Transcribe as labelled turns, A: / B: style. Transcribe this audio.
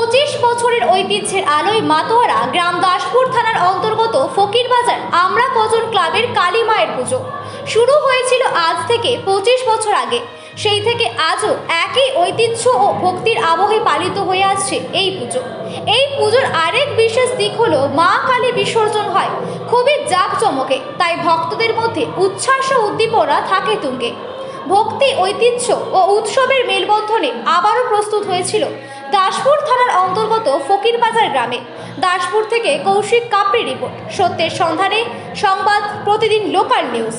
A: 25 বছরের ঐতিহ্যের আলোয় মাতোয়ারা গ্রাম দাসপুর থানার অন্তর্গত ফকিরবাজার আমরা কজন ক্লাবের কালী মায়ের পুজো শুরু হয়েছিল আজ থেকে 25 বছর আগে। সেই থেকে আজও একই ঐতিহ্য ও ভক্তির আবহে পালিত হয়ে আসছে এই পুজো। এই পুজোর আরেক বিশেষ দিক হলো মা কালী বিসর্জন হয় খুবই জাঁকজমকে, তাই ভক্তদের মধ্যে উচ্ছ্বাস ও উদ্দীপনা থাকে তুঙ্গে। ভক্তি, ঐতিহ্য ও উৎসবের মেলবন্ধনে আবারও প্রস্তুত হয়েছিল দাসপুর থানার অন্তর্গত ফকিরবাজার গ্রামে। দাসপুর থেকে কৌশিক কাপড়ি রিপোর্ট, সত্যের সন্ধানে সংবাদ প্রতিদিন লোকাল নিউজ।